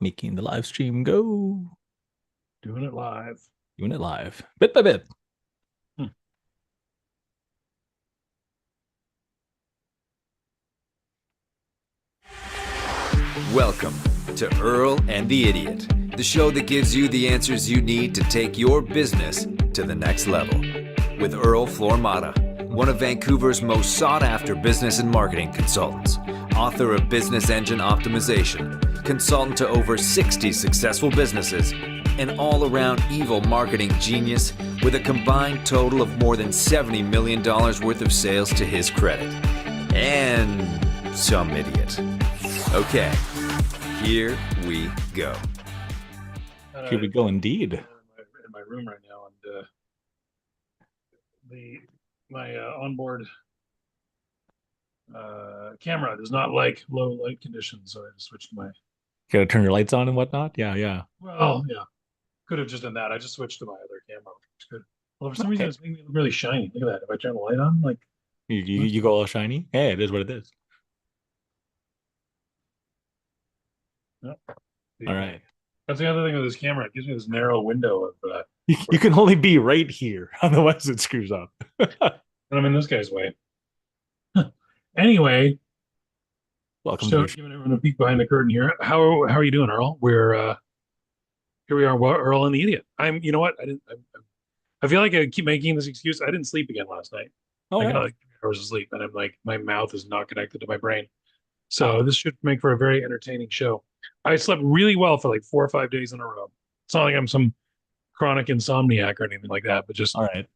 Making the live stream go. Doing it live. Doing it live. Bit by bit. Hmm. Welcome to Earl and the Idiot, the show that gives you the answers you need to take your business to the next level. With Earl Flormata, one of Vancouver's most sought-after business and marketing consultants, author of Business Engine Optimization, consultant to over 60 successful businesses, an all-around evil marketing genius with a combined total of more than $70 million worth of sales to his credit. And some idiot. Okay, here we go. Here we go, indeed. In my room right now, and my onboard camera does not like low light conditions, so I just switched to my. Gotta turn your lights on and whatnot. Yeah, yeah. Well, yeah, could have just done that. I just switched to my other camera, which is good. Well, for some reason, Okay. it's making me look really shiny. Look at that. If I turn the light on, like, You go all shiny. Hey, it is what it is. yeah. All right. That's the other thing with this camera. It gives me this narrow window of You can only be right here, otherwise it screws up. I'm in this guy's way. Anyway, Welcome to so the show. giving everyone a peek behind the curtain here. How are you doing, Earl? We're here we are, Earl and the Idiot. You know what? I feel like I keep making this excuse. I didn't sleep again last night. Oh I got yeah. like 3 hours of sleep, and I'm like, my mouth is not connected to my brain. So Oh, this should make for a very entertaining show. I slept really well for like 4 or 5 days in a row. It's not like I'm some chronic insomniac or anything like that, but just all right.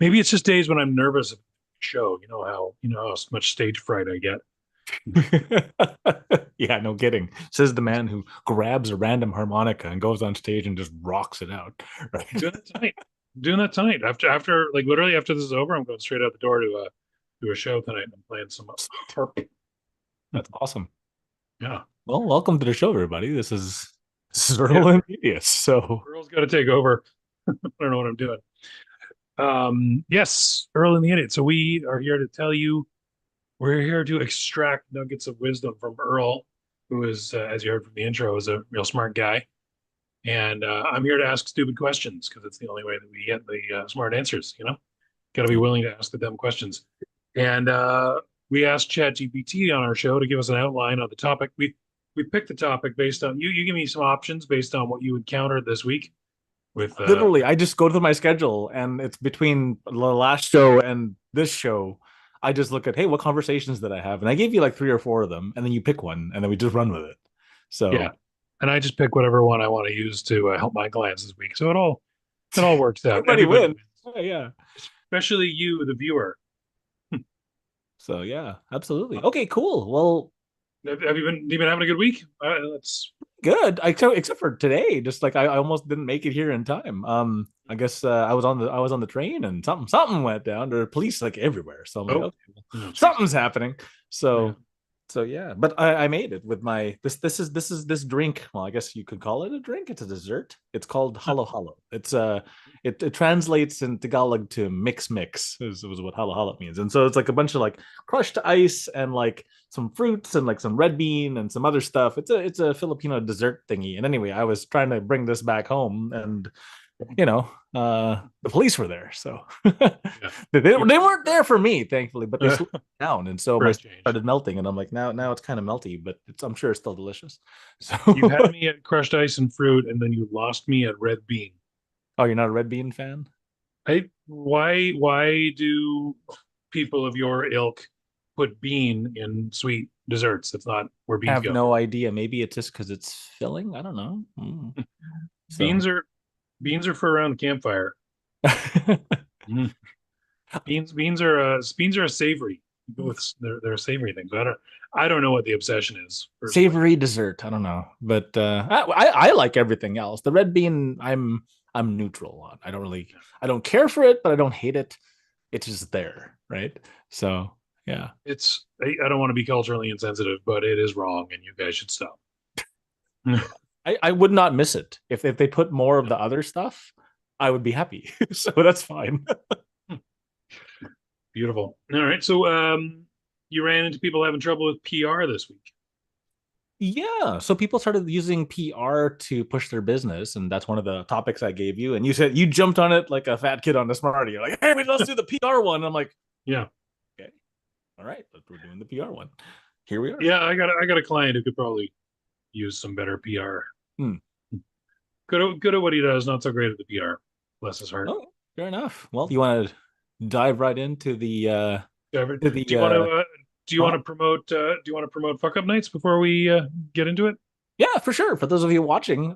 maybe it's just days when I'm nervous of the show. You know how much stage fright I get. Yeah, no kidding. Says the man who grabs a random harmonica and goes on stage and just rocks it out. Right. Doing that tonight. Doing that tonight. After like literally after this is over, I'm going straight out the door to do a show tonight. I'm playing some harp. That's awesome. Yeah. Well, welcome to the show, everybody. This is Yeah. Earl and Medius. So Earl's got to take over. I don't know what I'm doing. Yes, Earl and the Idiot. So we are here to tell you, we're here to extract nuggets of wisdom from Earl, who is, as you heard from the intro, is a real smart guy. And I'm here to ask stupid questions because it's the only way that we get the smart answers. Got to be willing to ask the dumb questions. And we asked ChatGPT on our show to give us an outline on the topic. We picked the topic based on you. You give me some options based on what you encountered this week with literally, I just go through my schedule and it's between the last show and this show. I just look at, hey, what conversations did I have? And I gave you like three or four of them, and then you pick one, and then we just run with it. yeah, So and I just pick whatever one I want to use to help my clients this week. So it all works out. everybody Everybody wins. wins, Yeah. especially you, the viewer. So yeah, absolutely. Okay, cool. Well, Have you been having a good week? Let's. good. Except for today, just like I almost didn't make it here in time. I guess I was on the train and something went down. There are police like everywhere, so I'm like, Oh, okay, well, oh, jeez. something's happening. Yeah. So yeah, but I made it with my this drink. Well, I guess you could call it a drink. It's a dessert. It's called halo halo. It translates in Tagalog to mix is what halo halo means. And so it's like a bunch of like crushed ice and like some fruits and like some red bean and some other stuff. It's a Filipino dessert thingy. And anyway, I was trying to bring this back home, and the police were there, so Yeah. they weren't there for me, thankfully, but they slowed me down, and so For my a stuff change. started melting, and I'm like, now it's kind of melty, but I'm sure it's still delicious. So, You had me at crushed ice and fruit, and then you lost me at red bean. oh, you're not a red bean fan? Why do people of your ilk put bean in sweet desserts? That's not where beans Have go. no idea. Maybe it's just because it's filling. I don't know. So, Beans are beans are for around the campfire. Mm. Beans are a savory. They're a savory thing. So I don't know what the obsession is personally. savory dessert. I don't know, but I like everything else. The red bean, I'm neutral on. I don't care for it, but I don't hate it. It's just there, right? So yeah, I don't want to be culturally insensitive, but it is wrong, and you guys should stop. I would not miss it if they put more of the other stuff. I would be happy. So that's fine. Beautiful. All right, so you ran into people having trouble with PR this week. Yeah, so people started using PR to push their business, and that's one of the topics I gave you. And you said you jumped on it like a fat kid on the Smartie. You're like, "Hey, let's do the PR one." I'm like, Yeah. "Okay, all right, we're doing the PR one. Here we are." Yeah, I got a client who could probably use some better PR. Hmm. Good at what he does, not so great at the PR. Bless his heart. Oh, fair enough. Well, you want to dive right into the Do you want to prompt? promote fuck up nights before we get into it? Yeah, for sure. For those of you watching,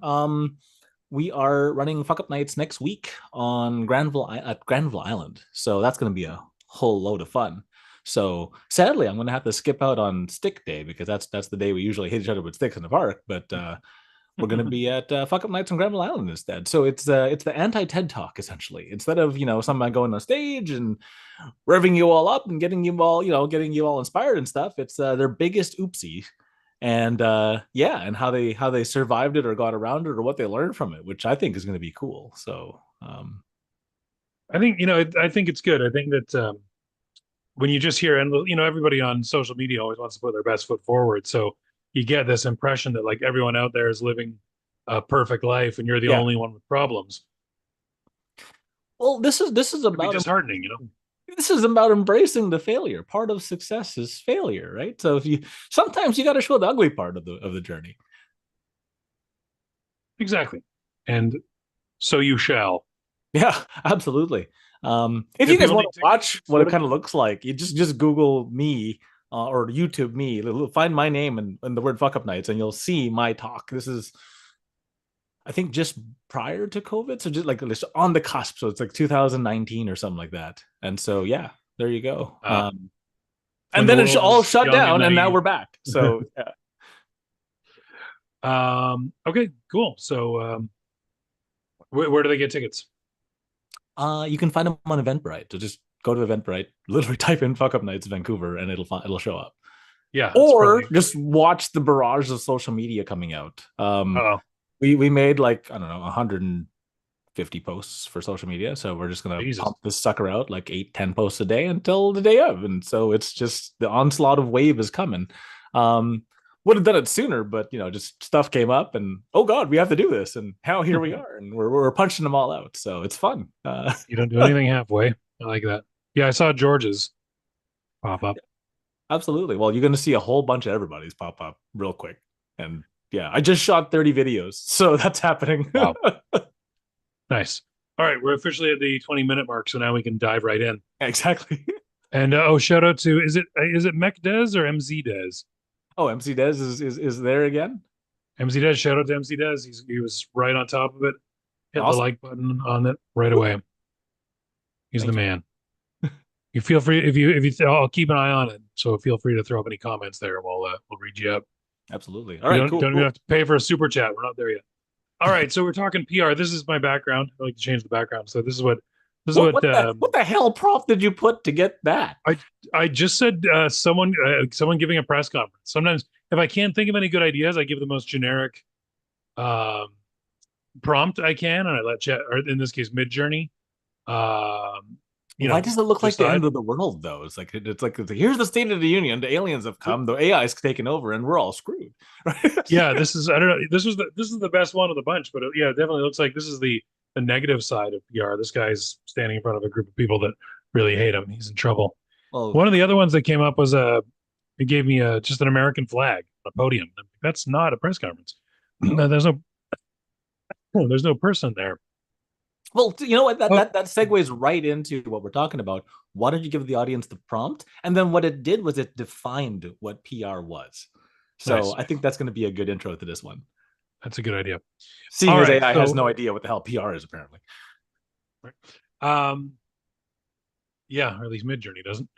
we are running Fuck Up Nights next week on at Granville Island. So that's going to be a whole load of fun. So sadly, I'm going to have to skip out on Stick Day because that's the day we usually hit each other with sticks in the park. But we're going to be at Fuck Up Nights on Granville Island instead. So it's the anti TED Talk essentially. Instead of someone going on stage and revving you all up and getting you all inspired and stuff, it's their biggest oopsie, and and how they survived it or got around it or what they learned from it, which I think is going to be cool. So I think I think it's good. I think that when you just hear, and everybody on social media always wants to put their best foot forward, so you get this impression that like everyone out there is living a perfect life and you're the yeah. only one with problems. Well, this is It'd be about disheartening, this is about embracing the failure. Part of success is failure, right? So if you sometimes you got to show the ugly part of the journey. Exactly. And so you shall. Yeah, absolutely. If you If guys you want only to take watch what it kind of looks like, you just Google me or YouTube me, find my name and the word "fuck up nights," and you'll see my talk. This is, I think, just prior to COVID, so just like on the cusp. So it's like 2019 or something like that. And so yeah, there you go. when And the then it's world all was shut young and down, and now naive. we're back. So yeah. Okay, cool. So where do they get tickets? You can find them on Eventbrite. So just go to Eventbrite, literally type in "fuck up nights Vancouver" and it'll show up. Yeah, it's Or probably. just watch the barrage of social media coming out. Oh, We made like, I don't know, 150 posts for social media, so we're just gonna Jesus. pump this sucker out like 8-10 posts a day until the day of, and so it's just the onslaught of wave is coming. Would have done it sooner, but just stuff came up, and oh god, we have to do this, and how here we are, and we're punching them all out, so it's fun. You don't do anything halfway. I like that. Yeah, I saw George's pop up. Absolutely. Well, you're going to see a whole bunch of everybody's pop up real quick. And yeah, I just shot 30 videos. So that's happening. Wow. Nice. All right, we're officially at the 20-minute mark, so now we can dive right in. Exactly. And shout out to is it Mech Dez or MZ Dez? Oh, MC Dez is there again? MZ Dez, shout out to MC Dez. He was right on top of it. Hit the Awesome. like button on it right away. He's Thanks. the man. You feel free if you I'll keep an eye on it. So feel free to throw up any comments there. We'll read you up. Absolutely. All right, cool. Don't even have to pay for a super chat. We're not there yet. All right, so we're talking PR. This is my background. I like to change the background. So this is what What the hell prompt did you put to get that? I just said someone giving a press conference. Sometimes if I can't think of any good ideas, I give the most generic prompt I can, and I let chat, or in this case, Midjourney. Why does it look like the end of the world though? It's like here's the state of the union. The aliens have come. The AI's taken over, and we're all screwed. Right? Yeah, this is I don't know. This is the best one of the bunch, but it definitely looks like this is the negative side of PR. This guy's standing in front of a group of people that really hate him. He's in trouble. Well, one of the other ones that came up was it gave me just an American flag on a podium. That's not a press conference. no. There's no person there. Well, you know what? That segues right into what we're talking about. Why don't you give the audience the prompt? And then what it did was it defined what PR was. So nice. I think that's going to be a good intro to this one. That's a good idea. Seeing as AI has no idea what the hell PR is, apparently. Right. Yeah, or at least Midjourney doesn't.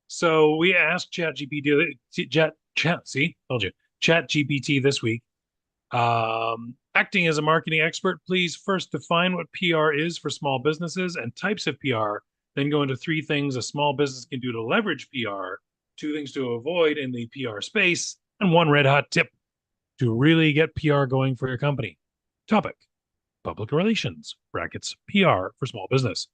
So we asked ChatGPT. See, told you. ChatGPT this week. Acting as a marketing expert, please first define what PR is for small businesses and types of PR, then go into 3 things a small business can do to leverage PR, 2 things to avoid in the PR space, and 1 red hot tip to really get PR going for your company. Topic: public relations, brackets, PR for small business.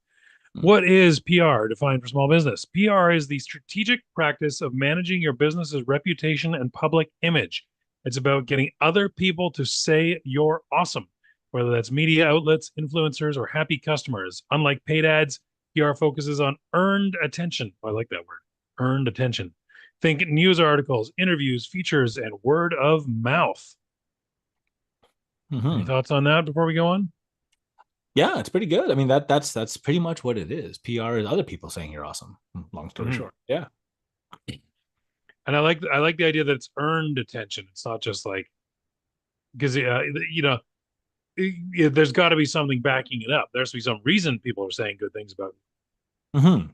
What is PR defined for small business? PR is the strategic practice of managing your business's reputation and public image. It's about getting other people to say you're awesome, whether that's media outlets, influencers, or happy customers. Unlike paid ads, PR focuses on earned attention. I like that word, earned attention. Think news articles, interviews, features, and word of mouth. Any thoughts on that before we go on? Yeah, it's pretty good. I mean, that's pretty much what it is. PR is other people saying you're awesome. Long story short. Yeah. And I like the idea that it's earned attention. It's not just like because there's got to be something backing it up. There's to be some reason people are saying good things about it. Mm-hmm.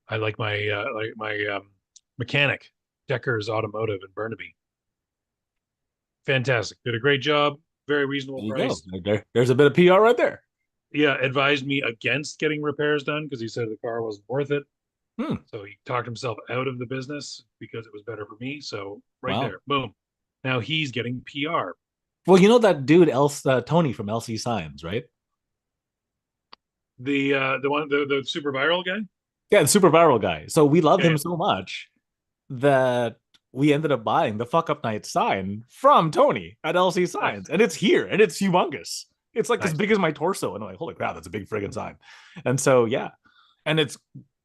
I like my mechanic, Decker's Automotive in Burnaby. Fantastic. Did a great job. Very reasonable There you price. go. There's a bit of PR right there. Yeah, advised me against getting repairs done because he said the car wasn't worth it. So he talked himself out of the business because it was better for me. So there, boom. Now he's getting PR. Well, you know that dude, Tony from LC Signs, right? The one, the super viral guy. Yeah, the super viral guy. So we love him so much that we ended up buying the Fuck Up Night sign from Tony at LC Signs, and it's here, and it's humongous. It's like as big as my torso, and I'm like, holy crap, that's a big friggin' sign. And so yeah, and it's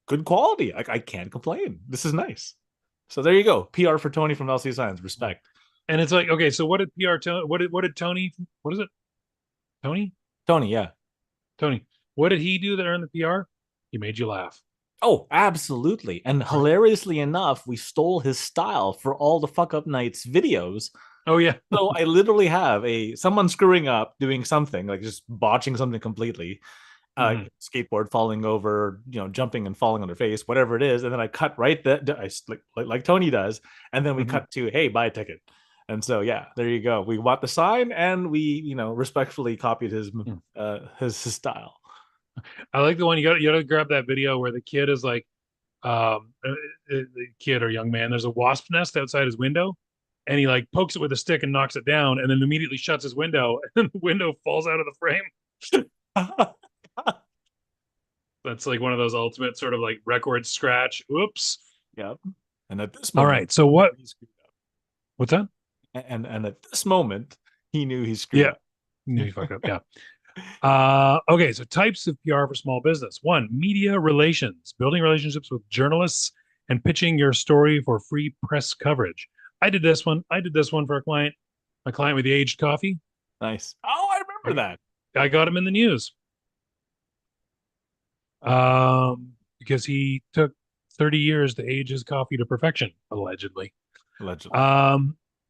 good quality. Like I can't complain. This is nice. So there you go. PR for Tony from LC Signs. Respect. And it's like, okay, so what did PR tell? What did Tony? What is it? Tony? Tony, yeah. Tony. What did he do that earned the PR? He made you laugh. Oh, absolutely. And hilariously enough, we stole his style for all the Fuck Up Nights videos. Oh yeah. So I literally have someone screwing up, doing something, like just botching something completely. Skateboard falling over, jumping and falling on their face, whatever it is. And then I cut right like Tony does. And then we cut to, hey, buy a ticket. And so, yeah, there you go. We bought the sign and we, respectfully copied his style. I like the one you got to grab that video where the kid is like, the kid or young man, there's a wasp nest outside his window, and he like pokes it with a stick and knocks it down, and then immediately shuts his window, and then the window falls out of the frame. That's like one of those ultimate sort of like record scratch. Oops. Yep. And at this moment, all right. So what's that? And at this moment, he knew he screwed up. He knew he fucked up. Yeah. Okay, so types of PR for small business. 1, media relations, building relationships with journalists and pitching your story for free press coverage. I did this one for a client, my client with the aged coffee. Nice. Oh, I remember that. I got him in the news. Because he took 30 years to age his coffee to perfection, allegedly.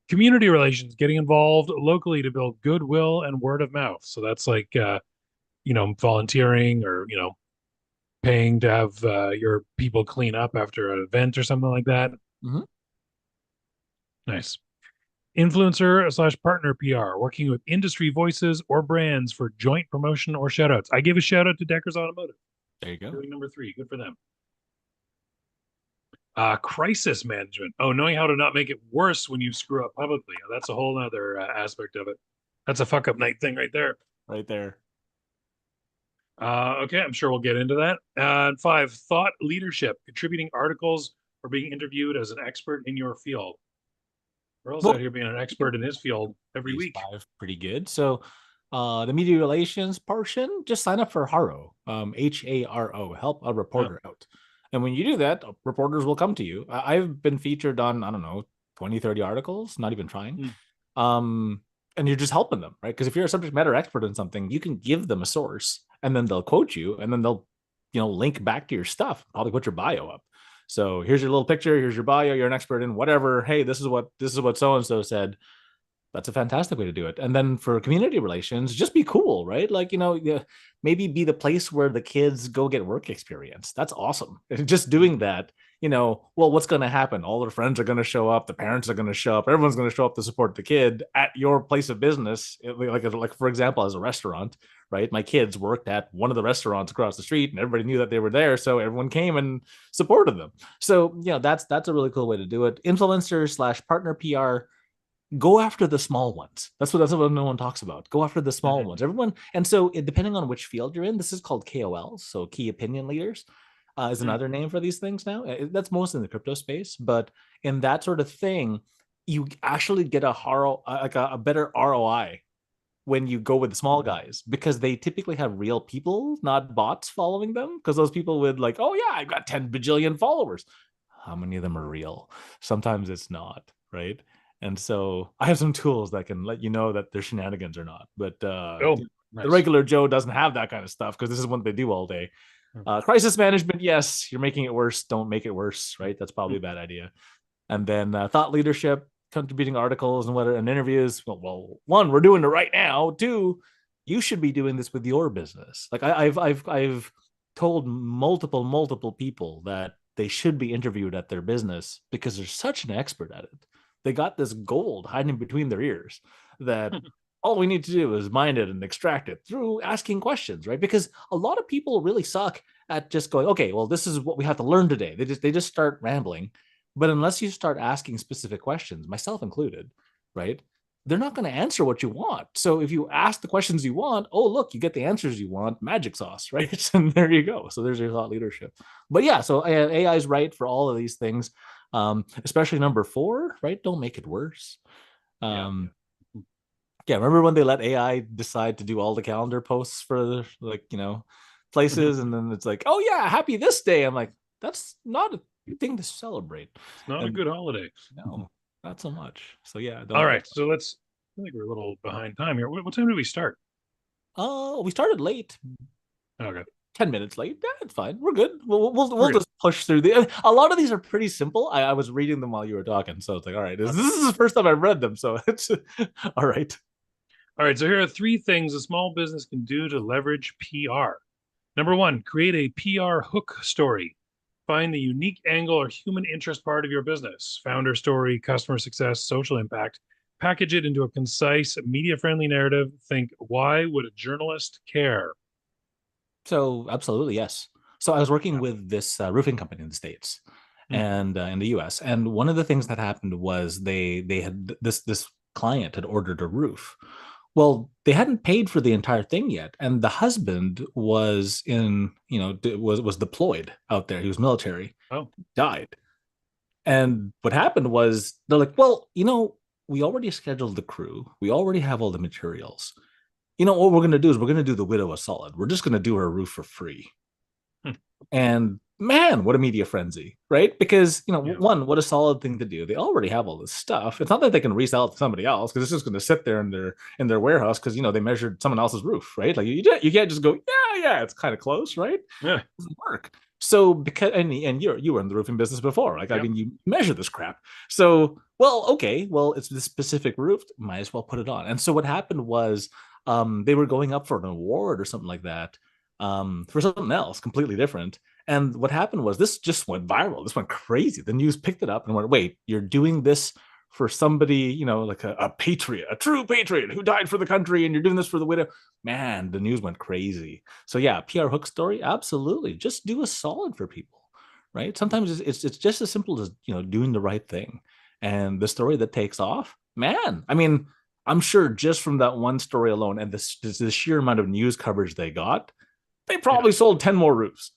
Community relations, getting involved locally to build goodwill and word of mouth. So that's like, volunteering or, paying to have your people clean up after an event or something like that. Nice. Influencer / partner PR, working with industry voices or brands for joint promotion or shout outs. I gave a shout out to Decker's Automotive. There you go. Doing number 3. Good for them. Crisis management. Oh, knowing how to not make it worse when you screw up publicly. That's a whole other aspect of it. That's a fuck up night thing right there. Right there. Okay, I'm sure we'll get into that. And 5, thought leadership, contributing articles or being interviewed as an expert in your field. Earl's out here being an expert in his field every week. 5 pretty good. So the media relations portion, just sign up for HARO, HARO, help a reporter out. And when you do that, reporters will come to you. I've been featured on, I don't know, 20, 30 articles, not even trying. And you're just helping them, right? Because if you're a subject matter expert in something, you can give them a source and then they'll quote you and then they'll, link back to your stuff, probably put your bio up. So here's your little picture. Here's your bio. You're an expert in whatever. Hey, this is what so-and-so said. That's a fantastic way to do it. And then for community relations, just be cool, right? Like, maybe be the place where the kids go get work experience. That's awesome. Just doing that, what's going to happen? All their friends are going to show up. The parents are going to show up. Everyone's going to show up to support the kid at your place of business. Like for example, as a restaurant, right? My kids worked at one of the restaurants across the street and everybody knew that they were there. So everyone came and supported them. So, that's a really cool way to do it. Influencer / partner PR. Go after the small ones. That's what no one talks about. Go after the small ones. Everyone. And so depending on which field you're in, this is called KOLs. So key opinion leaders. is another name for these things now. That's mostly in the crypto space, but in that sort of thing, you actually get a better ROI when you go with the small guys, because they typically have real people, not bots following them. Because those people would like, oh yeah, I've got 10 bajillion followers. How many of them are real? Sometimes it's not, right? And so I have some tools that can let you know that they're shenanigans or not. But Nice. the regular Joe doesn't have that kind of stuff, because this is what they do all day. Crisis management, yes, you're making it worse. Don't make it worse, right? That's probably a bad idea. And then thought leadership, contributing articles and interviews. Well, one, we're doing it right now. Two, you should be doing this with your business. Like I've told multiple people that they should be interviewed at their business, because they're such an expert at it. They got this gold hiding between their ears that all we need to do is mine it and extract it through asking questions, right? Because a lot of people really suck at just going, okay, well, this is what we have to learn today. They just start rambling. But unless you start asking specific questions, myself included, right, they're not going to answer what you want. So if you ask the questions you want, oh, look, you get the answers you want, magic sauce, right? And there you go. So there's your thought leadership. But yeah, so AI is right for all of these things, especially number 4, right? Don't make it worse. Yeah, remember when they let AI decide to do all the calendar posts for places, and then it's like, oh yeah, happy this day. I'm like, that's not a thing to celebrate. It's not a good holiday. No, not so much. So yeah. All right, so I think we're a little behind time here. What time did we start? We started late. Okay. 10 minutes late. Yeah, it's fine. We're good. We'll just push through. A lot of these are pretty simple. I was reading them while you were talking, so it's like, all right, this is the first time I've read them, so it's all right. All right, so here are 3 things a small business can do to leverage PR. Number 1, create a PR hook story. Find the unique angle or human interest part of your business. Founder story, customer success, social impact. Package it into a concise, media-friendly narrative. Think, why would a journalist care? So absolutely, yes. So I was working with this roofing company in the States and in the US. And one of the things that happened was they had this client had ordered a roof. Well, they hadn't paid for the entire thing yet, and the husband was was deployed out there. He was military. Oh, died. And what happened was they're like, well, we already scheduled the crew. We already have all the materials. What we're going to do is we're going to do the widow a solid. We're just going to do her roof for free. And man, what a media frenzy, right? Because, one, what a solid thing to do. They already have all this stuff. It's not that they can resell it to somebody else, because it's just going to sit there in their warehouse, because, they measured someone else's roof, right? Like you can't just go, yeah, it's kind of close, right? Yeah. It doesn't work. So because, and you were in the roofing business before, like, yep. I mean, you measure this crap. So, it's this specific roof, might as well put it on. And so what happened was, they were going up for an award or something like that, for something else completely different. And what happened was this just went viral. This went crazy. The news picked it up and went, wait, you're doing this for somebody, like a patriot, a true patriot who died for the country, and you're doing this for the widow. Man, the news went crazy. So yeah, PR hook story, absolutely. Just do a solid for people, right? Sometimes it's just as simple as, doing the right thing. And the story that takes off, man, I mean, I'm sure just from that one story alone and the sheer amount of news coverage they got, they probably sold 10 more roofs.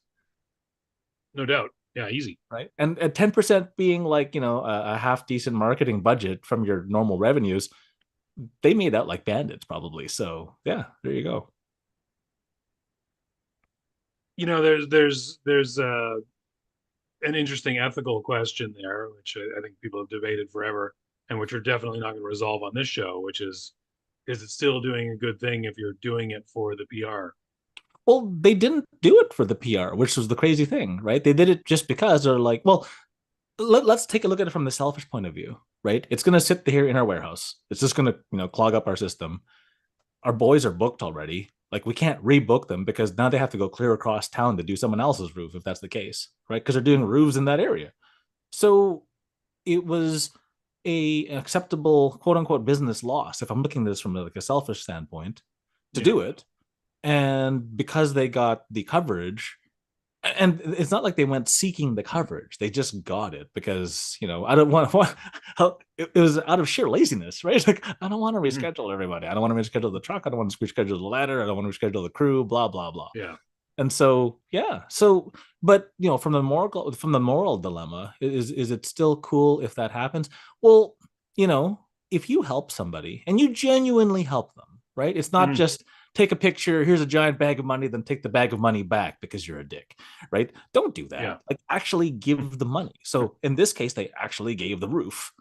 No doubt. Yeah, easy. Right. And at 10% being like, a half decent marketing budget from your normal revenues, they made out like bandits probably. So yeah, there you go. There's an interesting ethical question there, which I think people have debated forever, and which we're definitely not going to resolve on this show, which is it still doing a good thing if you're doing it for the PR? Well, they didn't do it for the PR, which was the crazy thing, right? They did it just because they're like, well, let's take a look at it from the selfish point of view, right? It's going to sit here in our warehouse. It's just going to, clog up our system. Our boys are booked already. Like, we can't rebook them because now they have to go clear across town to do someone else's roof, if that's the case, right? Because they're doing roofs in that area. So it was an acceptable, quote unquote, business loss, if I'm looking at this from like a selfish standpoint, to do it. And because they got the coverage, and it's not like they went seeking the coverage, they just got it because, I don't want it was out of sheer laziness, right? Like, I don't want to reschedule everybody. I don't want to reschedule the truck. I don't want to reschedule the ladder. I don't want to reschedule the crew, blah, blah, blah. Yeah. And so, yeah. So, but from the moral dilemma, is it still cool if that happens? Well, if you help somebody and you genuinely help them, right? It's not just take a picture, here's a giant bag of money, then take the bag of money back because you're a dick, right? Don't do that. Yeah. Like actually give the money. So in this case, they actually gave the roof.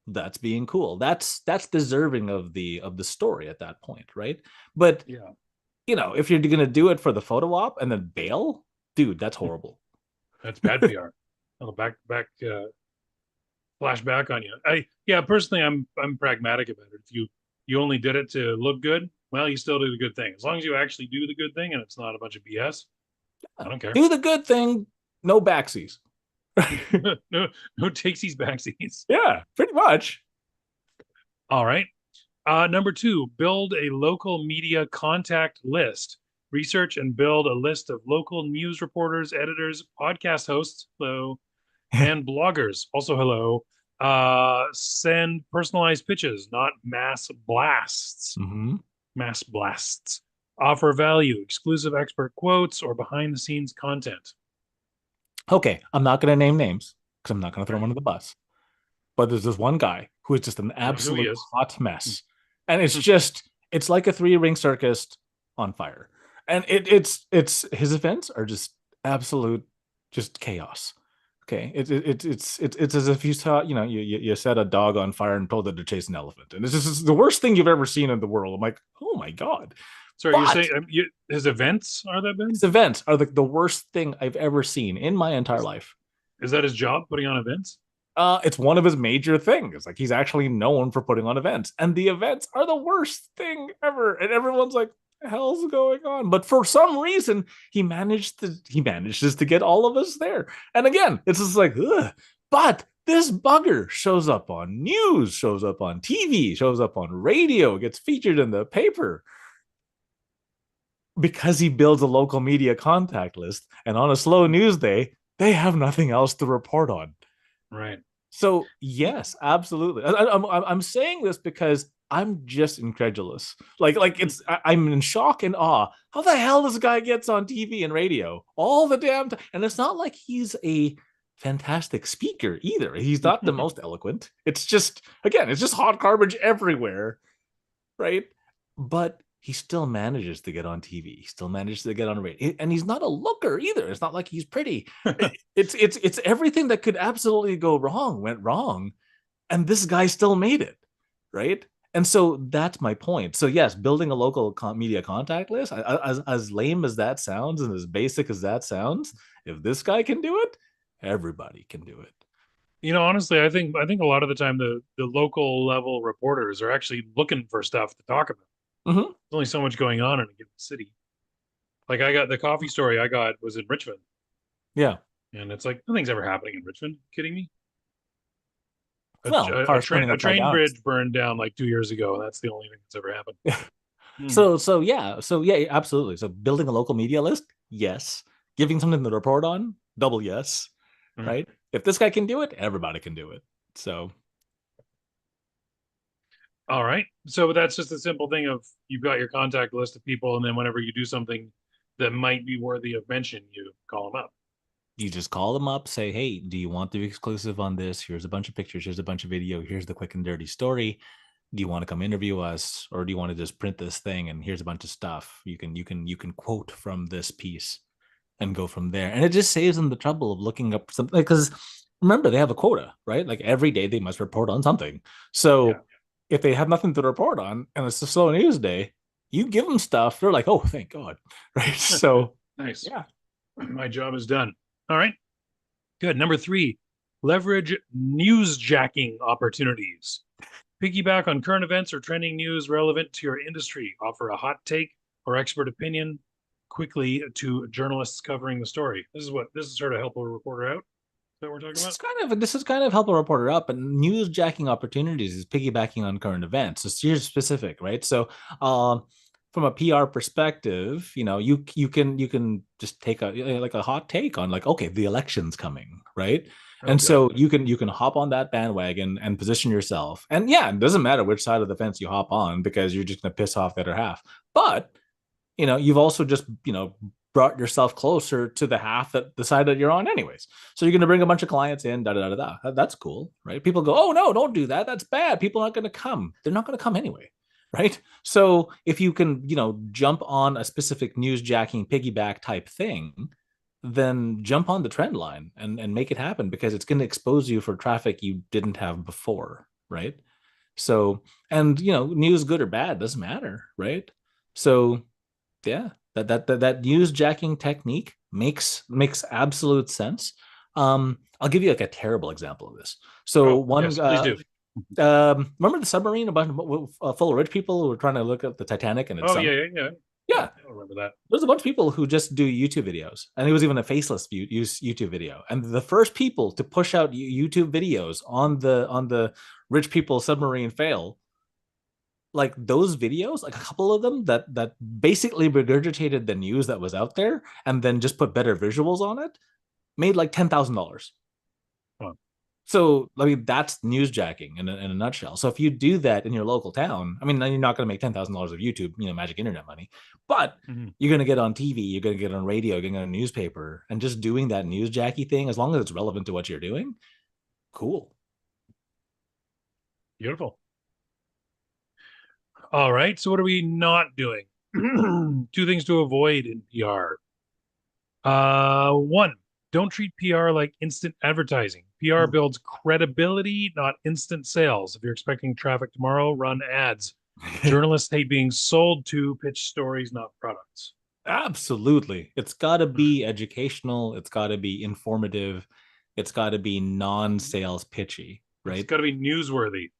That's being cool. That's deserving of the story at that point, right? But Yeah. if you're gonna do it for the photo op and then bail, dude, that's horrible. That's bad PR. I'll flash back on you. Personally, I'm pragmatic about it. If you only did it to look good, well, you still did a good thing. As long as you actually do the good thing and it's not a bunch of BS, I don't care. Do the good thing, no backsies. No takesies backsies. Yeah, pretty much. All right. Number 2, build a local media contact list. Research and build a list of local news reporters, editors, podcast hosts, hello, and bloggers, also hello. Send personalized pitches, not mass blasts. Mm-hmm. Mass blasts. Offer value, exclusive expert quotes, or behind the scenes content. Okay, I'm not going to name names because I'm not going to throw him under the bus. But there's this one guy who is just an absolute hot mess. And it's like a 3-ring circus on fire. And it's his events are just absolute just chaos. Okay, it's as if you saw, you set a dog on fire and told it to chase an elephant, and it's the worst thing you've ever seen in the world. I'm like, oh my god. Sorry, you're saying his events are that bad? His events are the worst thing I've ever seen in my entire life. Is that his job, putting on events? It's one of his major things. Like he's actually known for putting on events, and the events are the worst thing ever. And everyone's like, "The hell's going on?" But for some reason, he manages to get all of us there. And again, it's just like, ugh. But this bugger shows up on news, shows up on TV, shows up on radio, gets featured in the paper because he builds a local media contact list. And on a slow news day, they have nothing else to report on. Right. So yes, absolutely. I'm saying this because I'm just incredulous. I'm in shock and awe. How the hell this guy gets on TV and radio all the damn time? And it's not like he's a fantastic speaker either. He's not the most eloquent. It's just hot garbage everywhere, right? But he still manages to get on TV. He still manages to get on radio, and he's not a looker either. It's not like he's pretty. It's everything that could absolutely go wrong went wrong, and this guy still made it, right? And so that's my point. So yes, building a local media contact list, as lame as that sounds and as basic as that sounds, if this guy can do it, everybody can do it. Honestly, I think a lot of the time the local level reporters are actually looking for stuff to talk about. Mm-hmm. There's only so much going on in a given city. Like I got the coffee story I got was in Richmond. Yeah. And it's like, nothing's ever happening in Richmond. Kidding me? A train bridge burned down like 2 years ago. That's the only thing that's ever happened. So yeah, absolutely. So building a local media list, yes. Giving something to report on, double yes. Right? If this guy can do it, everybody can do it. So all right. So that's just a simple thing of you've got your contact list of people, and then whenever you do something that might be worthy of mention, you call them up. You just call them up, say, hey, do you want the exclusive on this? Here's a bunch of pictures. Here's a bunch of video. Here's the quick and dirty story. Do you want to come interview us, or do you want to just print this thing and here's a bunch of stuff? You can quote from this piece and go from there. And it just saves them the trouble of looking up something, because remember, they have a quota, right? Like every day they must report on something. So if they have nothing to report on and it's a slow news day, you give them stuff, they're like, oh, thank God. Right. So nice. Yeah. My job is done. All right. Good. Number 3, leverage newsjacking opportunities. Piggyback on current events or trending news relevant to your industry. Offer a hot take or expert opinion quickly to journalists covering the story. This is sort of help a reporter out. That we're talking about? This is kind of help a reporter up, and newsjacking opportunities is piggybacking on current events. So here's specific, right? So from a PR perspective, you can just take a hot take on like, okay, the election's coming, right? So you can hop on that bandwagon and position yourself. And yeah, it doesn't matter which side of the fence you hop on, because you're just gonna piss off the other half. But you've also just brought yourself closer to the half that the side that you're on anyways. So you're going to bring a bunch of clients in, da da da da. That's cool, right? People go, oh no, don't do that. That's bad. People aren't going to come. They're not going to come anyway, right? So if you can, jump on a specific newsjacking piggyback type thing, then jump on the trend line and make it happen, because it's going to expose you for traffic you didn't have before, right? So, and news, good or bad, doesn't matter, right? So yeah, that newsjacking technique makes absolute sense. I'll give you like a terrible example of this. So yes, please do. Remember the submarine, a bunch of full of rich people who were trying to look at the Titanic, and it's yeah, I remember that. There's a bunch of people who just do YouTube videos, and it was even a faceless YouTube video. And the first people to push out YouTube videos on the rich people submarine fail, like those videos, like a couple of them that basically regurgitated the news that was out there and then just put better visuals on it, made like $10,000. Wow. So, I mean, that's newsjacking in a nutshell. So if you do that in your local town, I mean, you're not going to make $10,000 of YouTube, magic internet money, but you're going to get on TV, you're going to get on radio, you're going to get on a newspaper, and just doing that newsjacky thing, as long as it's relevant to what you're doing, cool. Beautiful. All right. So what are we not doing? 2 things to avoid in PR. 1, don't treat PR like instant advertising. PR builds credibility, not instant sales. If you're expecting traffic tomorrow, run ads. Journalists hate being sold to, pitch stories, not products. Absolutely. It's got to be educational. It's got to be informative. It's got to be non-sales pitchy, right? It's got to be newsworthy.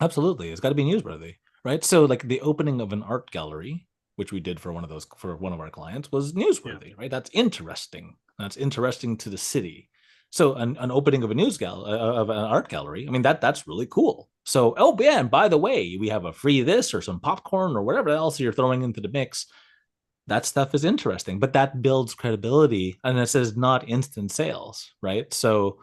Absolutely. It's got to be newsworthy, right? So like the opening of an art gallery, which we did for one of our clients, was newsworthy, right? That's interesting. That's interesting to the city. So an opening of a of an art gallery, I mean, that's really cool. So, oh yeah, and by the way, we have a free this or some popcorn or whatever else you're throwing into the mix. That stuff is interesting, but that builds credibility, and it says not instant sales, right? So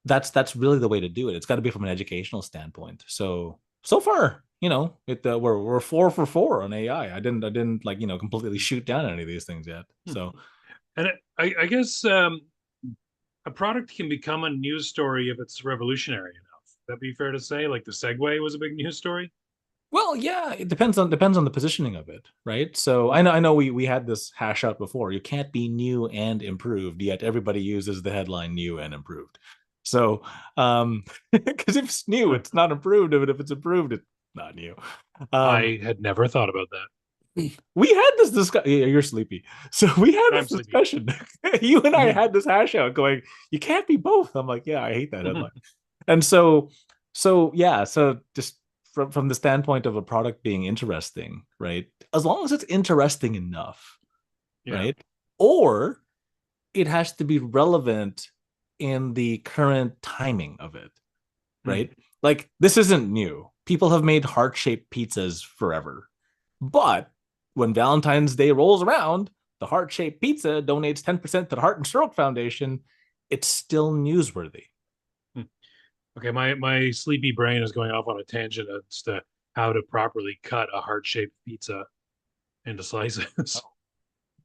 that's really the way to do it. It's got to be from an educational standpoint. So far, we're 4 for 4 on AI. I didn't like completely shoot down any of these things yet. So, and I guess a product can become a news story if it's revolutionary enough. That'd be fair to say. Like the Segway was a big news story. Well, yeah, it depends on the positioning of it, right? So I know we had this hash out before. You can't be new and improved, yet everybody uses the headline "new and improved." So, because if it's new, it's not improved. But if it's improved, it's not new. I had never thought about that. We had this discussion. You're sleepy. So we had this discussion. You and I had this hash out going, you can't be both. I'm like, yeah, I hate that headline. And so yeah, so just from the standpoint of a product being interesting, right? As long as it's interesting enough, right? Or it has to be relevant in the current timing of it, right? Like this isn't new. People have made heart-shaped pizzas forever. But when Valentine's Day rolls around, the heart-shaped pizza donates 10% to the Heart and Stroke Foundation. It's still newsworthy. Okay, my sleepy brain is going off on a tangent as to how to properly cut a heart-shaped pizza into slices. Oh.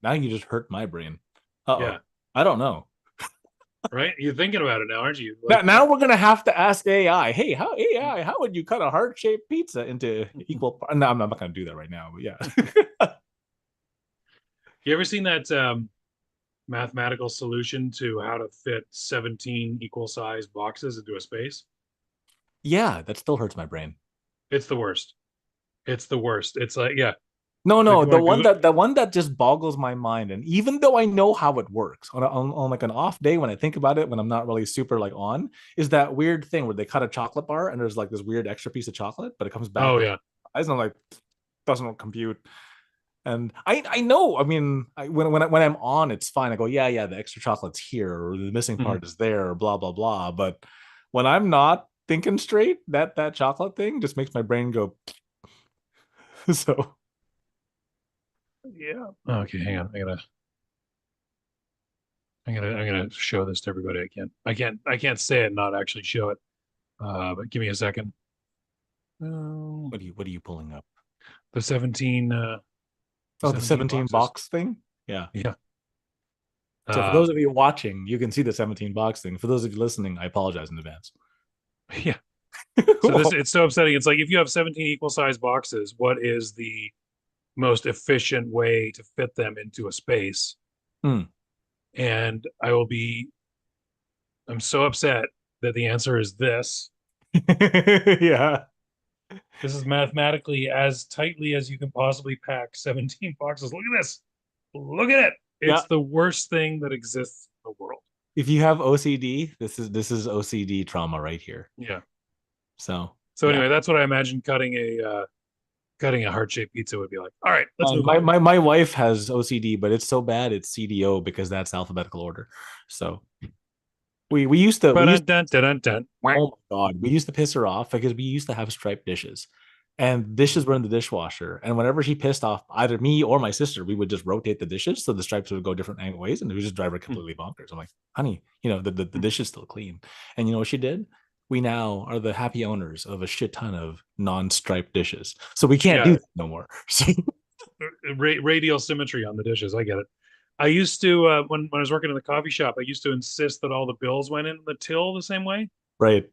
Now you just hurt my brain. Uh-oh. Yeah. I don't know. Right? You're thinking about it now, aren't you? Like, now we're going to have to ask AI, hey, how would you cut a heart-shaped pizza into equal? No, I'm not going to do that right now, but yeah. You ever seen that mathematical solution to how to fit 17 equal-sized boxes into a space? Yeah, that still hurts my brain. It's the worst. It's the worst. It's like, yeah. No, the one that just boggles my mind, and even though I know how it works on like an off day when I think about it, when I'm not really super like on, is that weird thing where they cut a chocolate bar and there's like this weird extra piece of chocolate, but it comes back. Oh yeah, I don't like, doesn't compute. And I know, I mean, when I'm on, it's fine. I go, yeah, the extra chocolate's here, or the missing part is there, or blah blah blah. But when I'm not thinking straight, that chocolate thing just makes my brain go. So. Yeah. Okay, hang on. I'm gonna show this to everybody. I can't say it and not actually show it. But give me a second. What are you pulling up? The 17 the 17 box thing? Yeah. Yeah. So for those of you watching, you can see the 17 box thing. For those of you listening, I apologize in advance. Yeah. So it's so upsetting. It's like if you have 17 equal size boxes, what is the most efficient way to fit them into a space? Hmm. And I'm so upset that the answer is this. Yeah. This is mathematically as tightly as you can possibly pack 17 boxes. Look at this. Look at it. Yeah. It's the worst thing that exists in the world. If you have OCD, this is OCD trauma right here. Yeah. So Anyway, that's what I imagine cutting a heart-shaped pizza would be like. All right, let's move my, on. my wife has OCD, but it's so bad it's CDO because that's alphabetical order. So we used to oh my god, we used to piss her off because we used to have striped dishes. And dishes were in the dishwasher. And whenever she pissed off either me or my sister, we would just rotate the dishes so the stripes would go different ways, and it would just drive her completely bonkers. I'm like, honey, the dish is still clean. And you know what she did? We now are the happy owners of a shit ton of non-striped dishes. So we can't do that no more. So Radial symmetry on the dishes. I get it. I used to when I was working in the coffee shop, I used to insist that all the bills went in the till the same way. right.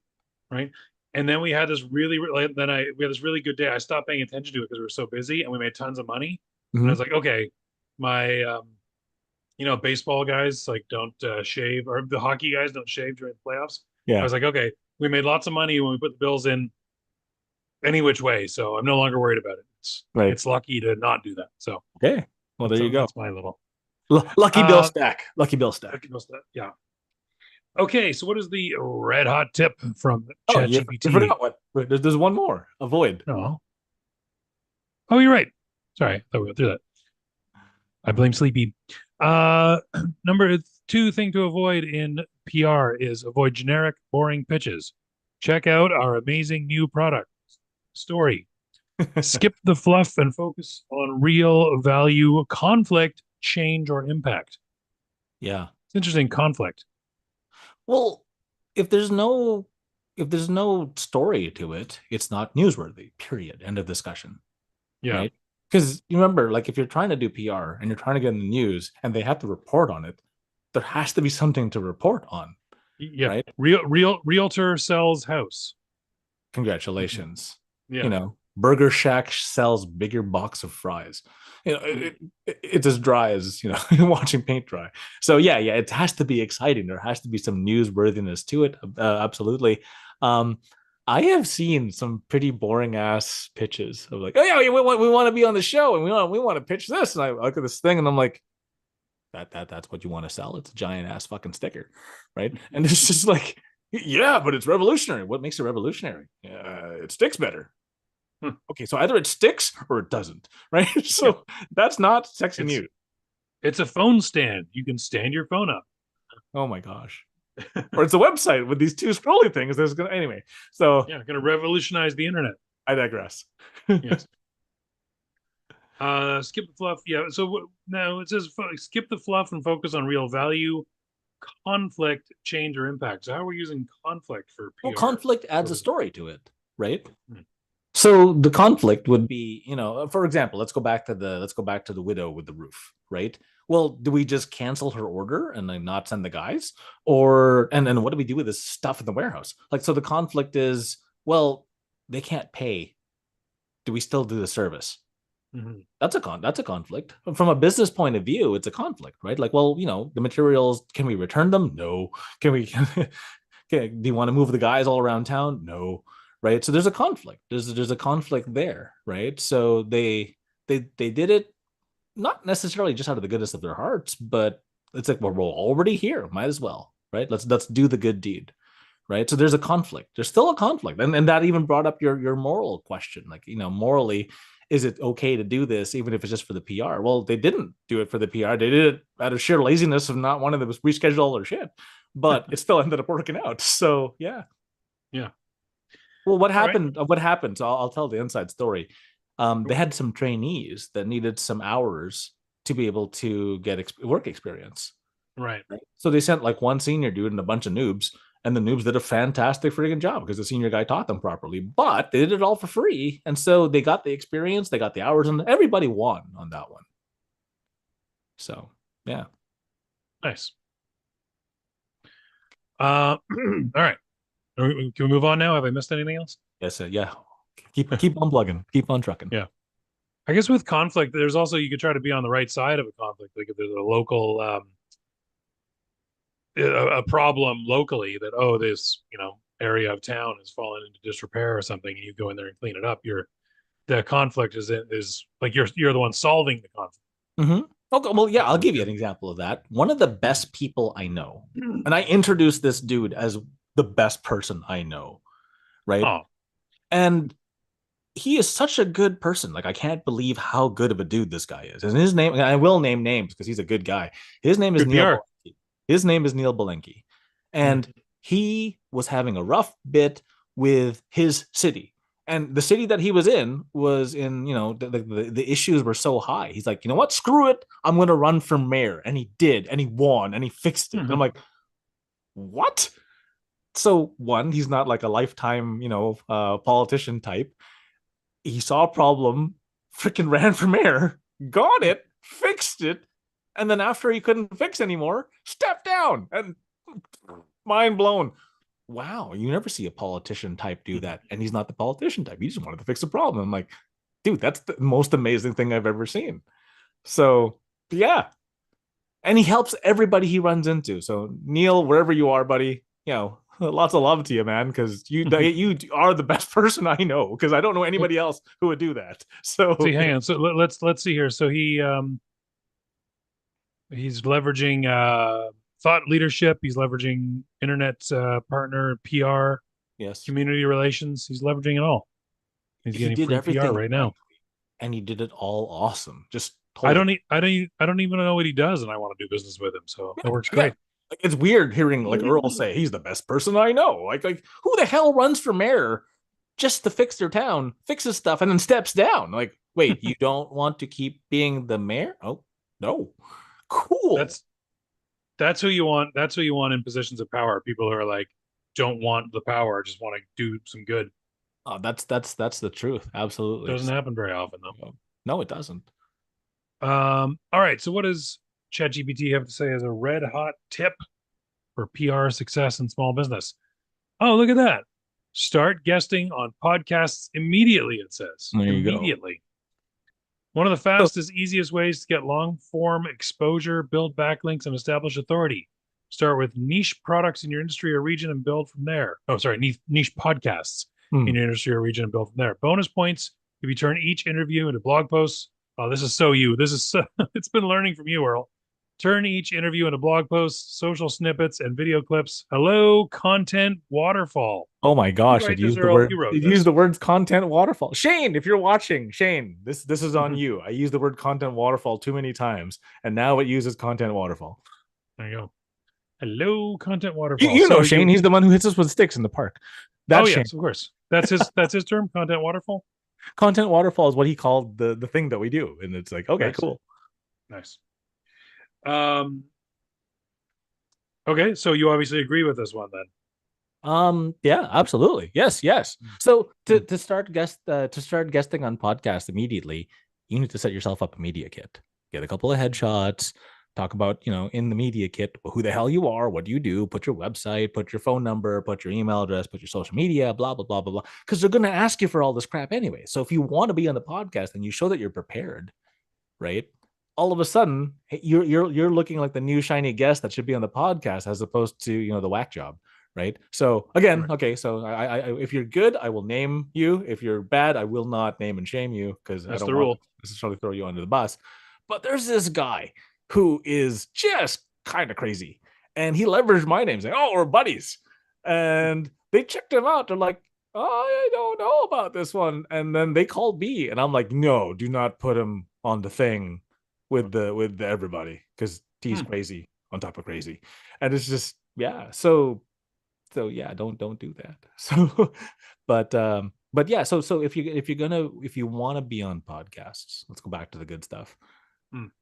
Right. And then we had this we had this really good day. I stopped paying attention to it because we were so busy, and we made tons of money. And I was like, okay, my baseball guys like don't shave, or the hockey guys don't shave during the playoffs. Yeah. I was like, okay, we made lots of money when we put the bills in any which way, so I'm no longer worried about it. It's lucky to not do that. So okay, well there you go. That's my little lucky bill stack. Lucky bill stack. Yeah. Okay, so what is the red hot tip from ChatGPT? You forgot what? There's one more. Avoid. No. Oh, you're right. Sorry, I thought we went through that. I blame Sleepy. Number 2 thing to avoid in PR is avoid generic, boring pitches. Check out our amazing new product story. Skip the fluff and focus on real value, conflict, change, or impact. Yeah. It's interesting, conflict. Well, if there's no story to it, it's not newsworthy. Period. End of discussion. Yeah. Right? Because you remember, like if you're trying to do PR and you're trying to get in the news and they have to report on it, there has to be something to report on. Yeah. Right? Realtor sells house. Congratulations. Yeah. Burger Shack sells bigger box of fries. It's as dry as watching paint dry. So yeah, it has to be exciting. There has to be some newsworthiness to it. Absolutely. I have seen some pretty boring ass pitches of like, oh yeah, we want to be on the show and we want to pitch this. And I look at this thing and I'm like, that's what you want to sell? It's a giant ass fucking sticker, right? And it's just like, yeah, but it's revolutionary. What makes it revolutionary? It sticks better. Okay, so either it sticks or it doesn't, right? So that's not sexy news. It's a phone stand. You can stand your phone up. Oh my gosh. Or it's a website with these 2 scrolly things. Anyway. So yeah, going to revolutionize the internet. I digress. Yes. Skip the fluff. Yeah. So now it says skip the fluff and focus on real value, conflict, change, or impact. So how are we using conflict for PR? Well, conflict adds a story to it, right? So the conflict would be, for example, let's go back to the widow with the roof, right? Well, do we just cancel her order and then not send the guys? Or and what do we do with this stuff in the warehouse? Like, so the conflict is, well, they can't pay. Do we still do the service? Mm-hmm. That's a conflict. From a business point of view, it's a conflict, right? Like, well, the materials, can we return them? No. Can we do you want to move the guys all around town? No. Right. So there's a conflict. There's a conflict there, right? So they did it not necessarily just out of the goodness of their hearts, but it's like, well, we're already here, might as well, right? Let's do the good deed, right? So there's a conflict. There's still a conflict, and that even brought up your moral question, like morally, is it okay to do this even if it's just for the PR? Well, they didn't do it for the PR. They did it out of sheer laziness of not wanting to reschedule all their shit, but it still ended up working out. So yeah. Well, what happened? Right. What happened? So I'll tell the inside story. They had some trainees that needed some hours to be able to get work experience. Right. So they sent like one senior dude and a bunch of noobs, and the noobs did a fantastic freaking job because the senior guy taught them properly. But they did it all for free, and so they got the experience, they got the hours, and everybody won on that one. So yeah. Nice. All right. Can we move on now? Have I missed anything else? Yes, yeah. Keep on plugging. Keep on trucking. Yeah. I guess with conflict, there's also you could try to be on the right side of a conflict. Like if there's a local a problem locally that this area of town has fallen into disrepair or something, and you go in there and clean it up. The conflict is like you're the one solving the conflict. Mm-hmm. Okay, well, yeah, I'll give you an example of that. One of the best people I know, and I introduced this dude as the best person I know, right? Oh, And he is such a good person. Like, I can't believe how good of a dude this guy is. And his name, I will name names because he's a good guy. His name is good Neil PR. Belenky. His name is Neil Belenky. And he was having a rough bit with his city. And the city that he was in, the issues were so high. He's like, you know what? Screw it. I'm going to run for mayor. And he did. And he won. And he fixed it. And I'm like, what? So, one, he's not like a lifetime, politician type. He saw a problem, freaking ran for mayor, got it, fixed it, and then after he couldn't fix anymore, stepped down. And mind blown. Wow, you never see a politician type do that. And he's not the politician type. He just wanted to fix a problem. I'm like, dude, that's the most amazing thing I've ever seen. So yeah. And he helps everybody he runs into. So Neil, wherever you are, buddy, lots of love to you, man, because you are the best person I know, because I don't know anybody else who would do that. So see, hang on. So let's see here. So he's leveraging thought leadership. He's leveraging internet partner PR, yes, community relations. He's leveraging it all. He's getting did free everything PR right now, and he did it all awesome. Just I don't even know what he does, and I want to do business with him. So that works great. It's weird hearing like Earl say he's the best person I know. Like who the hell runs for mayor just to fix their town, fixes stuff, and then steps down? Like, wait, you don't want to keep being the mayor? Oh no, cool. That's who you want. That's who you want in positions of power. People who are like don't want the power, just want to do some good. Oh, that's the truth. Absolutely, doesn't happen very often though. No, it doesn't. All right. So what does ChatGPT have to say as a red hot tip for PR success in small business? Oh, look at that. Start guesting on podcasts immediately, it says. There you immediately. One of the fastest, easiest ways to get long form exposure, build backlinks, and establish authority. Start with niche products in your industry or region and build from there. Oh, sorry, niche podcasts in your industry or region and build from there. Bonus points if you turn each interview into blog posts. Oh, this is so you. This is it's been learning from you, Earl. Turn each interview into blog posts, social snippets, and video clips. Hello, content waterfall. Oh my gosh, it used the words content waterfall. Shane, if you're watching, Shane, this is on you. I used the word content waterfall too many times, and now it uses content waterfall. There you go. Hello, content waterfall. You know Shane, he's the one who hits us with sticks in the park. That's Shane. Yes, of course. That's his term, content waterfall. Content waterfall is what he called the thing that we do, and it's like, okay, nice. Cool, nice. Okay, so you obviously agree with this one then. Yeah, absolutely. Yes. So to start guesting on podcasts immediately, you need to set yourself up a media kit. Get a couple of headshots, talk about, in the media kit, who the hell you are, what do you do, put your website, put your phone number, put your email address, put your social media, blah, blah, blah, blah, blah. Because they're going to ask you for all this crap anyway. So if you want to be on the podcast and you show that you're prepared, right? All of a sudden, you're looking like the new shiny guest that should be on the podcast, as opposed to the whack job, right? So again, right. Okay, so I if you're good, I will name you. If you're bad, I will not name and shame you, because I don't want to necessarily throw you under the bus. But there's this guy who is just kind of crazy, and he leveraged my name, saying, "Oh, we're buddies," and they checked him out. They're like, "Oh, I don't know about this one," and then they called me, and I'm like, "No, do not put him on the thing with everybody, because he's crazy on top of crazy." And it's just, yeah, so yeah, don't do that. So but yeah, so if you want to be on podcasts, let's go back to the good stuff.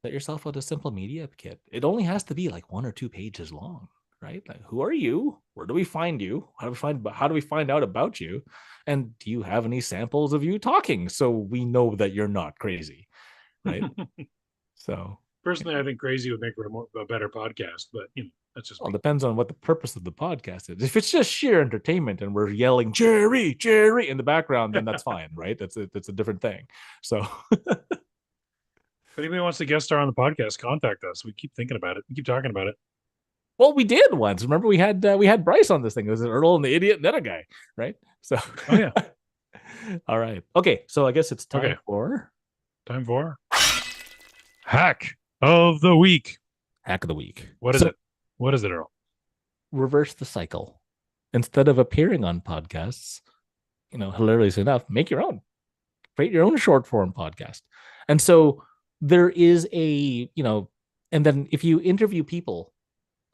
Set yourself out a simple media kit. It only has to be like 1 or 2 pages long, right? Like, who are you? Where do we find you? How do we find out about you? And do you have any samples of you talking, so we know that you're not crazy, right? So Personally, I think crazy would make for a better podcast, but that's just Well, it me. depends on what the purpose of the podcast is. If it's just sheer entertainment and we're yelling Jerry, Jerry in the background, then that's fine, right? That's a different thing. So If anybody wants to guest star on the podcast, contact us. We keep thinking about it. We keep talking about it. well, we did once. Remember we had Bryce on this thing. It was Earl and the idiot and then a guy, right? So Oh yeah. all right. Okay, so I guess it's time Okay. for Time for hack of the week. hack of the week. What is it? What is it, Earl? Reverse the cycle. Instead of appearing on podcasts, hilariously enough, make your own. Create your own short form podcast. And so there is and then if you interview people,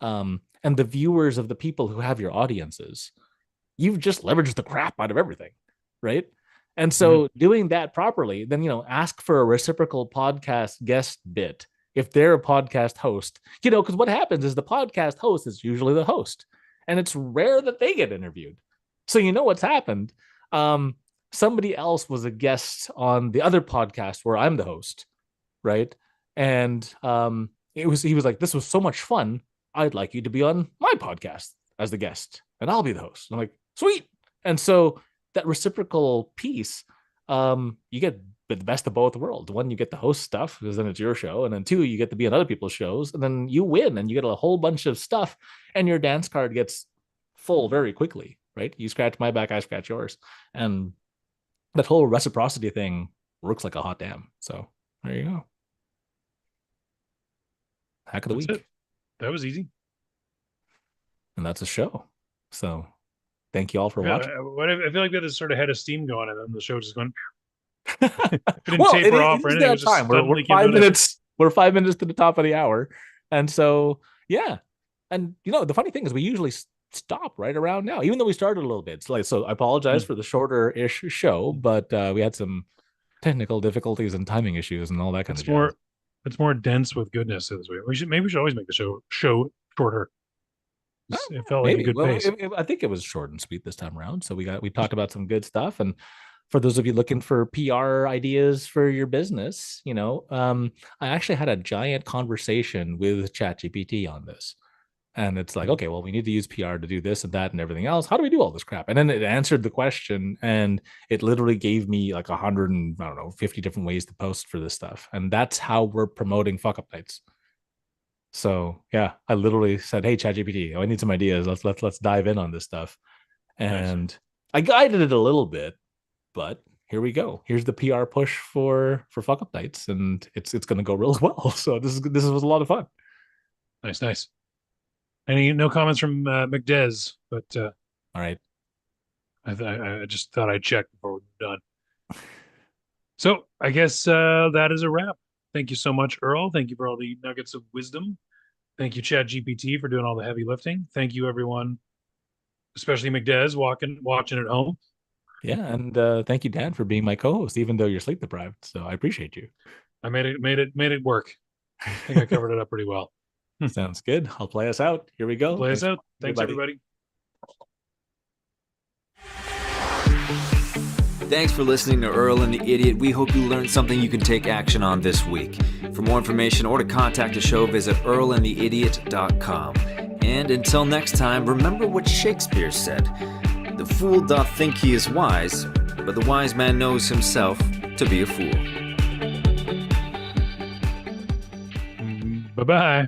and the viewers of the people who have your audiences, you've just leveraged the crap out of everything, right? And so doing that properly, then ask for a reciprocal podcast guest bit if they're a podcast host, because what happens is the podcast host is usually the host, and it's rare that they get interviewed. So what's happened? Somebody else was a guest on the other podcast where I'm the host, right? And he was like, "This was so much fun. I'd like you to be on my podcast as the guest, and I'll be the host." I'm like, "Sweet." And so that reciprocal piece, you get the best of both worlds. One, you get the host stuff because then it's your show, and then two, you get to be on other people's shows, and then you win, and you get a whole bunch of stuff, and your dance card gets full very quickly, right? You scratch my back, I scratch yours, and that whole reciprocity thing works like a hot damn. So there you go. Hack of the week. It. That was easy. And that's a show. So thank you all for watching. I feel like we had this sort of head of steam going, and then the show just went. It is time. We're 5 minutes. We're 5 minutes to the top of the hour, and so yeah. And the funny thing is, we usually stop right around now, even though we started a little bit. So I apologize for the shorter-ish show, but we had some technical difficulties and timing issues and all that kind of stuff. It's more dense with goodness this way. We should always make the show shorter. It felt like a good pace. I think it was short and sweet this time around. So we talked about some good stuff. And for those of you looking for PR ideas for your business, I actually had a giant conversation with ChatGPT on this. And it's like, okay, well, we need to use PR to do this and that and everything else. How do we do all this crap? And then it answered the question, and it literally gave me like 50 different ways to post for this stuff. And that's how we're promoting Fuck Up Nights. So yeah, I literally said, "Hey, ChatGPT, I need some ideas. Let's dive in on this stuff." And nice. I guided it a little bit, but here we go. Here's the PR push for Fuck Up Nights, and it's going to go real well. So this was a lot of fun. Nice. No comments from McDez, but all right. I just thought I'd check before we're done. So I guess that is a wrap. Thank you so much, Earl. Thank you for all the nuggets of wisdom. Thank you, ChatGPT, for doing all the heavy lifting. Thank you, everyone, especially McDez, watching at home. Yeah, and thank you, Dan, for being my co-host, even though you're sleep deprived. So I appreciate you. I made it work. I think I covered it up pretty well. Sounds good. I'll play us out. Here we go. Play us out. Thanks, everybody. Thanks for listening to Earl and the Idiot. We hope you learned something you can take action on this week. For more information or to contact the show, visit earlandtheidiot.com. And until next time, remember what Shakespeare said. The fool doth think he is wise, but the wise man knows himself to be a fool. Bye-bye.